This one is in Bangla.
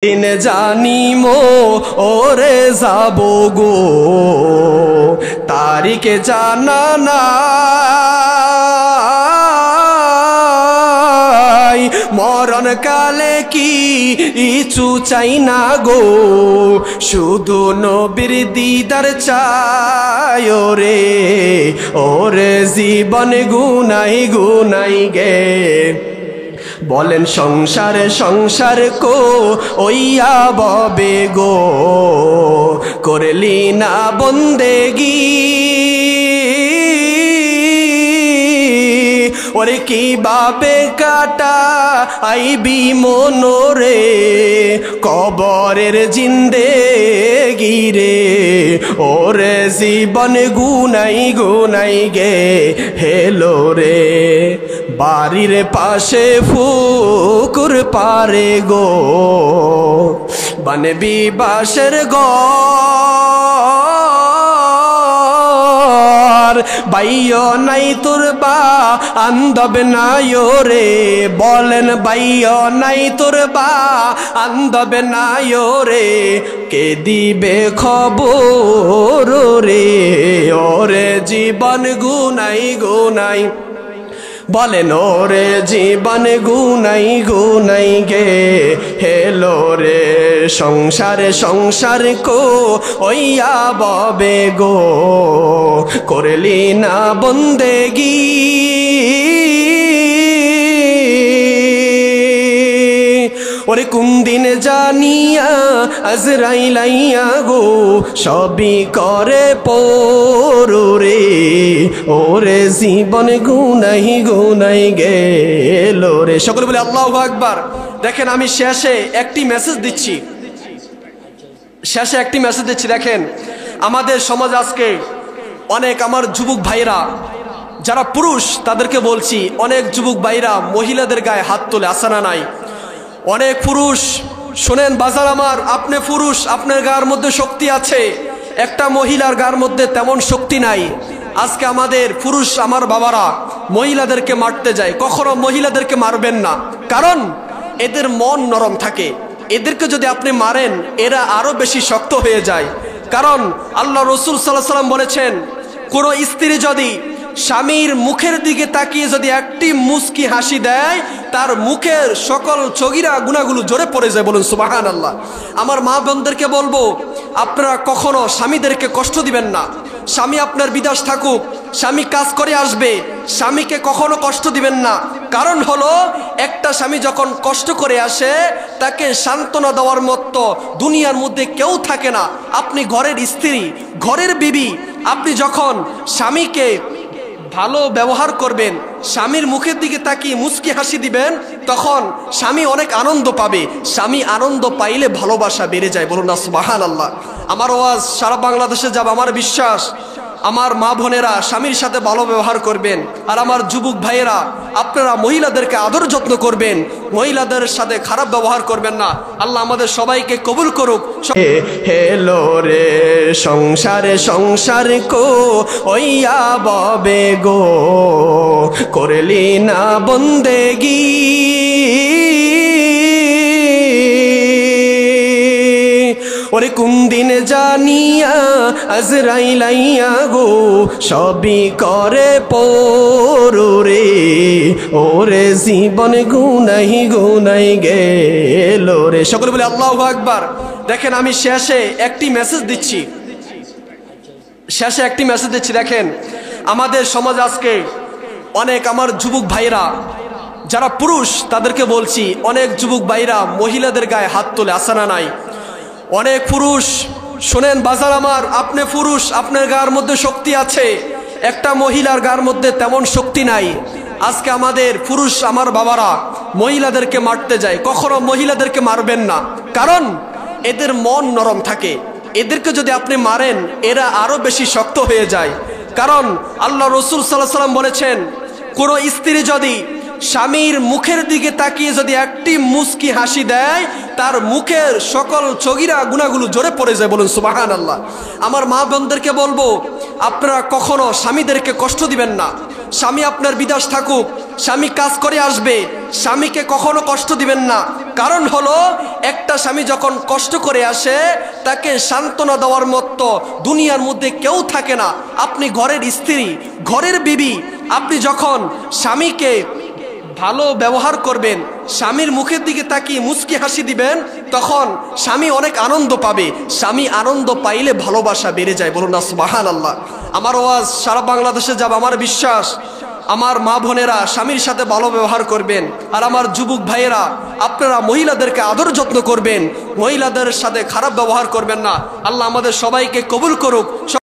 দিন জানিমো ওরে যাবো গো, তারিখে জানা নাই। মরণ কালে কি ইচু চাই না গো, শুধু নবীর দিদার চাই ওরে। ওরে জীবন গুনাই গুনাই গে বলেন সংসারে সংসার কো ওইয়া ববে গো, করলি না বন্দেগি ওরে কি বাবে কাটা আইবি মনোরে, কবরের জিন্দেগি রে। ওরে জীবন গুনাই গুনাই গে হেলো রে, বাড়ির পাশে পুকুর পারে গো, বানবি বাসের ঘর। বাইয় নাই তোর বা আন্দব নাই রে, বলেন বাইয় নাই তোর বা আন্দব নাই রে, কে দিবে খবর রে। ওরে জীবন গুনাই গুনাই বলেন ওরে জীবন গুনাই গুনাই গে হেলো রে, সংসারে সংসার কো ওইয়া ববে গো, করলি না বন্দেগি ওরে কোন দিন জানিয়া আজরাইল আইয়া গো, সবই করে পরে। ওরে জীবন গুনাই গুনাই গেলো রে। সকলে বলে আল্লাহু আকবার। দেখেন আমি শেষে একটি মেসেজ দিচ্ছি, দেখেন আমাদের সমাজ আজকে অনেক আমার যুবক ভাইরা যারা পুরুষ তাদেরকে বলছি, অনেক যুবক ভাইরা মহিলাদের গায়ে হাত তোলে, আসানা নাই। অনেক পুরুষ শোনেন বাজার আমার, আপনি পুরুষ, আপনার গায়ের মধ্যে শক্তি আছে, একটা মহিলার গায়ের মধ্যে তেমন শক্তি নাই। আজকে আমাদের পুরুষ আমার বাবারা মহিলাদেরকে মারতে যায়, কখনো মহিলাদেরকে মারবেন না, কারণ এদের মন নরম থাকে। এদেরকে যদি আপনি মারেন এরা আরো বেশি শক্ত হয়ে যায়। কারণ আল্লাহ রসুল সাল্লাল্লাহু আলাইহি ওয়াসাল্লাম বলেছেন, কোন স্ত্রী যদি স্বামীর মুখের দিকে তাকিয়ে যদি একটি মুস্কি হাসি দেয়, তার মুখের সকল চগিরা গুনাহগুলো জোরে পড়ে যায়। বলুন সুবহানাল্লাহ। আমার মা বোনদেরকে বলবো, আপনারা কখনো স্বামীদেরকে কষ্ট দিবেন না। স্বামী আপনার বিদেশ থাকুক, স্বামী কাজ করে আসবে, স্বামীকে কখনো কষ্ট দিবেন না। কারণ হলো একটা স্বামী যখন কষ্ট করে আসে তাকে সান্ত্বনা দেওয়ার মতো দুনিয়ার মধ্যে কেউ থাকে না। আপনি ঘরের স্ত্রী, ঘরের বিবি, আপনি যখন স্বামীকে ভালো ব্যবহার করবেন, স্বামীর মুখের দিকে তাকিয়ে মুস্কি হাসি দিবেন, তখন স্বামী অনেক আনন্দ পাবে। স্বামী আনন্দ পাইলে ভালোবাসা বেড়ে যায়। বলুন না সুবহানাল্লাহ। আমার ওয়াজ সারা বাংলাদেশে যাব, আমার বিশ্বাস আমার মা বোনেরা স্বামীর সাথে ভালো ব্যবহার করবেন। আর আমার যুবক ভাইয়েরা আপনারা মহিলাদেরকে আদর যত্ন করবেন, মহিলাদের সাথে খারাপ ব্যবহার করবেন না। আল্লাহ আমাদের সবাইকে কবুল করুক। হেলো রে সংসারে সংসার কো ওইয়া ববে গো, করলি না বন্দেগি ওরে কোন দিন জানিয়া আজরাইল আইয়া গো, সবই করে পরে। ওরে জীবন গুনাই গুনাই গেলো রে। সকলে বলে আল্লাহু আকবার। দেখেন আমি শেষে একটি মেসেজ দিচ্ছি, দেখেন আমাদের সমাজ আজকে অনেক আমার যুবক ভাইরা যারা পুরুষ তাদেরকে বলছি, অনেক যুবক ভাইরা মহিলাদের গায়ে হাত তোলে, আসানা নাই। অনেক পুরুষ শোনেন বাজার আমার, আপনি পুরুষ, আপনার গায়ের মধ্যে শক্তি আছে, একটা মহিলার গায়ের মধ্যে তেমন শক্তি নাই। আজকে আমাদের পুরুষ আমার বাবারা মহিলাদেরকে মারতে যায়, কখনো মহিলাদেরকে মারবেন না, কারণ এদের মন নরম থাকে। এদেরকে যদি আপনি মারেন এরা আরো বেশি শক্ত হয়ে যায়। কারণ আল্লাহ রসুল সাল্লাল্লাহু আলাইহি ওয়াসাল্লাম বলেছেন, কোন স্ত্রী যদি স্বামীর মুখের দিকে তাকিয়ে যদি একটি মুস্কি হাসি দেয়, তার মুখের সকল চগিরা গুনাহগুলো জোরে পড়ে যায়। বলুন সুবহানাল্লাহ। আমার মা বোনদেরকে বলবো, আপনারা কখনো স্বামীদেরকে কষ্ট দিবেন না। স্বামী আপনার বিদেশ থাকুক, স্বামী কাজ করে আসবে, স্বামীকে কখনো কষ্ট দিবেন না। কারণ হলো একটা স্বামী যখন কষ্ট করে আসে তাকে সান্ত্বনা দেওয়ার মতো দুনিয়ার মধ্যে কেউ থাকে না। আপনি ঘরের স্ত্রী, ঘরের বিবি, আপনি যখন স্বামীকে ভালো ব্যবহার করবেন, স্বামীর মুখের দিকে তাকিয়ে মুচকি হাসি দিবেন, তখন স্বামী অনেক আনন্দ পাবে। স্বামী আনন্দ পাইলে ভালোবাসা বেড়ে যায়। বলুন না সুবহানাল্লাহ। আমার আওয়াজ সারা বাংলাদেশে যাবে। আমার বিশ্বাস আমার মা বোনেরা স্বামীর সাথে ভালো ব্যবহার করবেন। আর আমার যুবক ভাইয়েরা, আপনারা মহিলাদেরকে আদর যত্ন করবেন, মহিলাদের সাথে খারাপ ব্যবহার করবেন না। আল্লাহ আমাদের সবাইকে কবুল করুক।